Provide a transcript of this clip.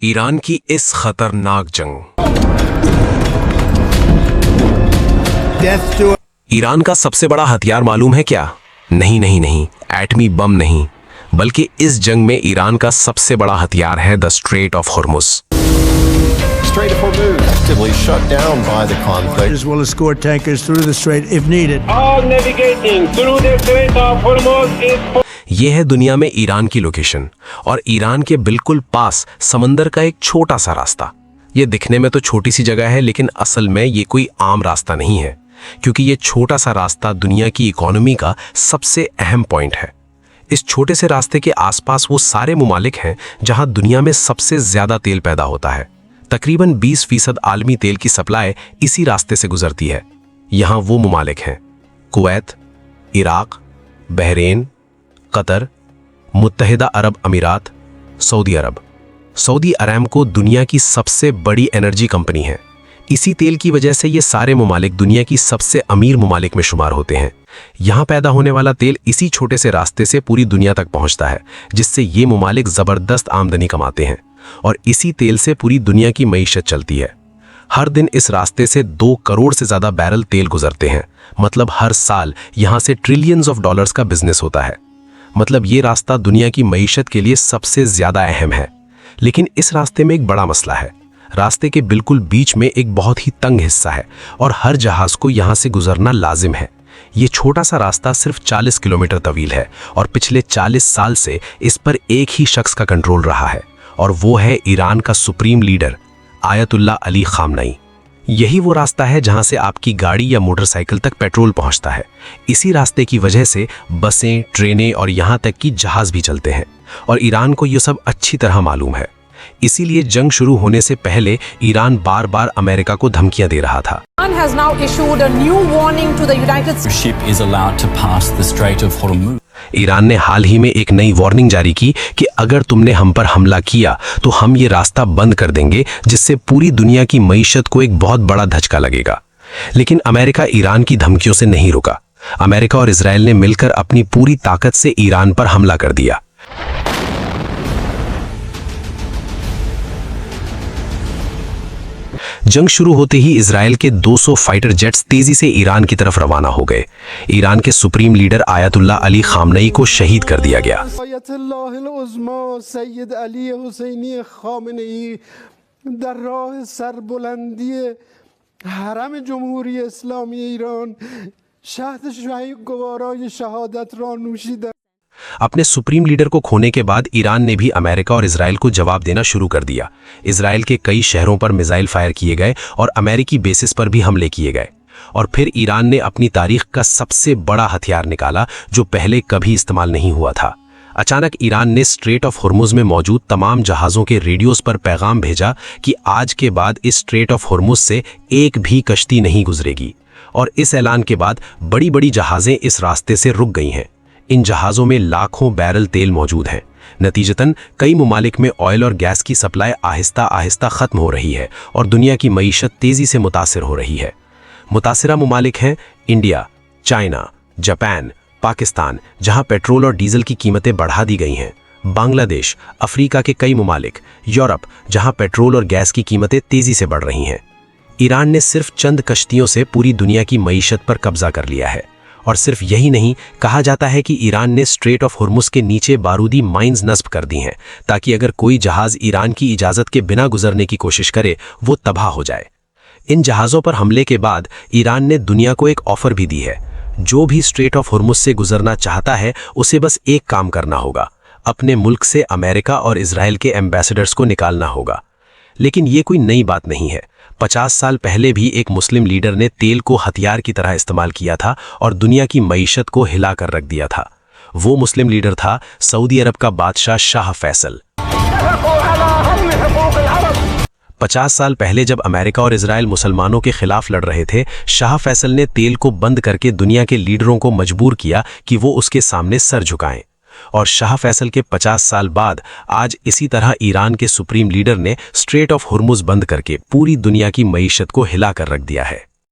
Iran की इस खतरनाक जंग। ईरान का सबसे बड़ा हथियार मालूम है क्या? नहीं नहीं नहीं, एटमी बम नहीं, बल्कि इस जंग में ईरान का सबसे बड़ा हथियार है the straight of Hormuz. Strait of Hormuz actively shut down by the conflict. As well as escort tankers through the strait if needed. All navigating through the Strait of Hormuz is ये है दुनिया में Iran की location और Iran के बिल्कुल पास समंदर का एक छोटा सा रास्ता। ये दिखने में तो छोटी सी जगह है, लेकिन असल में ये कोई आम रास्ता नहीं है, क्योंकि ये छोटा सा रास्ता दुनिया की इकोनॉमी का सबसे अहम पॉइंट है। इस छोटे से रास्ते के आसपास वो सारे मुमालिक हैं जहां दुनिया में सबसे ज्यादा तेल पैदा होता है। तकरीबन 20% आलमी तेल की सप्लाई इसी रास्ते से गुजरती है। यहाँ वो मुमालिक हैं कुवैत, इराक, बहरीन, कतर, मुत्तहिदा अरब अमीरात, सऊदी अरब। सऊदी अरामको दुनिया की सबसे बड़ी एनर्जी कंपनी है। इसी तेल की वजह से ये सारे मुमालिक दुनिया की सबसे अमीर मुमालिक में शुमार होते हैं। यहाँ पैदा होने वाला तेल इसी छोटे से रास्ते से पूरी दुनिया तक पहुँचता है, जिससे ये मुमालिक ज़बरदस्त आमदनी कमाते हैं और इसी तेल से पूरी दुनिया की मईशत चलती है। हर दिन इस रास्ते से 2 करोड़ से ज़्यादा बैरल तेल गुजरते हैं। मतलब हर साल यहाँ से ट्रिलियंस ऑफ डॉलर्स का बिजनेस होता है। मतलब ये रास्ता दुनिया की मईशत के लिए सबसे ज़्यादा अहम है। लेकिन इस रास्ते में एक बड़ा मसला है। रास्ते के बिल्कुल बीच में एक बहुत ही तंग हिस्सा है और हर जहाज को यहाँ से गुजरना लाजिम है। ये छोटा सा रास्ता सिर्फ 40 किलोमीटर तवील है और पिछले 40 साल से इस पर एक ही शख्स का कंट्रोल रहा है, और वो है ईरान का supreme leader ayatollah Ali Khamenei. यही वो रास्ता है जहां से आपकी गाड़ी या मोटरसाइकिल तक पेट्रोल पहुंचता है। इसी रास्ते की वजह से बसें, ट्रेनें और यहां तक कि जहाज भी चलते हैं, और ईरान को ये सब अच्छी तरह मालूम है। इसीलिए जंग शुरू होने से पहले ईरान बार बार अमेरिका को धमकियां दे रहा था। Iran has now issued a new warning to the United States. Ship is allowed to pass the Strait of Hormuz. Iran ने हाल ही में एक नई वार्निंग जारी की कि अगर तुमने हम पर हमला किया तो हम ये रास्ता बंद कर देंगे, जिससे पूरी दुनिया की मईशत को एक बहुत बड़ा धचका लगेगा। लेकिन अमेरिका ईरान की धमकियों से नहीं रुका। अमेरिका और इजराइल ने मिलकर अपनी पूरी ताकत से ईरान पर हमला कर दिया। जंग शुरू होते ही इजराइल के 200 फाइटर जेट्स तेजी से ईरान की तरफ रवाना हो गए। ईरान के supreme leader ayatollah Ali Khamenei को शहीद कर दिया गया। अपने सुप्रीम लीडर को खोने के बाद ईरान ने भी अमेरिका और इजराइल को जवाब देना शुरू कर दिया। इजराइल के कई शहरों पर मिसाइल फायर किए गए और अमेरिकी बेसिस पर भी हमले किए गए। और फिर ईरान ने अपनी तारीख का सबसे बड़ा हथियार निकाला, जो पहले कभी इस्तेमाल नहीं हुआ था। अचानक ईरान ने स्ट्रेट ऑफ होर्मुज में मौजूद तमाम जहाज़ों के रेडियोस पर पैगाम भेजा कि आज के बाद इस स्ट्रेट ऑफ होर्मुज से एक भी कश्ती नहीं गुजरेगी। और इस ऐलान के बाद बड़ी बड़ी जहाज़ें इस रास्ते से रुक गई हैं। इन जहाज़ों में लाखों बैरल तेल मौजूद हैं। नतीजतन कई मुमालिक में ऑयल और गैस की सप्लाई आहिस्ता आहिस्ता ख़त्म हो रही है और दुनिया की मईशत तेज़ी से मुतासिर हो रही है। मुतासिरा मुमालिक हैं इंडिया, चाइना, जापान, पाकिस्तान, जहां पेट्रोल और डीजल की कीमतें बढ़ा दी गई हैं, बांग्लादेश, अफ्रीका के कई मुमालिक, यूरोप, जहां पेट्रोल और गैस की कीमतें तेज़ी से बढ़ रही हैं। ईरान ने सिर्फ चंद कश्तियों से पूरी दुनिया की मईशत पर कब्जा कर लिया है। और सिर्फ यही नहीं, कहा जाता है कि ईरान ने स्ट्रेट ऑफ होर्मुज के नीचे बारूदी माइंस नस्ब कर दी हैं, ताकि अगर कोई जहाज ईरान की इजाज़त के बिना गुजरने की कोशिश करे वो तबाह हो जाए। इन जहाज़ों पर हमले के बाद ईरान ने दुनिया को एक ऑफर भी दी है। जो भी स्ट्रेट ऑफ होर्मुज से गुजरना चाहता है उसे बस एक काम करना होगा, अपने मुल्क से अमेरिका और इजराइल के एम्बेसडर्स को निकालना होगा। लेकिन ये कोई नई बात नहीं है। 50 साल पहले भी एक मुस्लिम लीडर ने तेल को हथियार की तरह इस्तेमाल किया था और दुनिया की मईशत को हिला कर रख दिया था। वो मुस्लिम लीडर था सऊदी अरब का बादशाह शाह फैसल। 50 साल पहले जब अमेरिका और इजराइल मुसलमानों के खिलाफ लड़ रहे थे, शाह फैसल ने तेल को बंद करके दुनिया के लीडरों को मजबूर किया कि वो उसके सामने सर झुकाएं। और शाह फैसल के 50 साल बाद आज इसी तरह ईरान के सुप्रीम लीडर ने स्ट्रेट ऑफ होर्मुज बंद करके पूरी दुनिया की मईशत को हिला कर रख दिया है।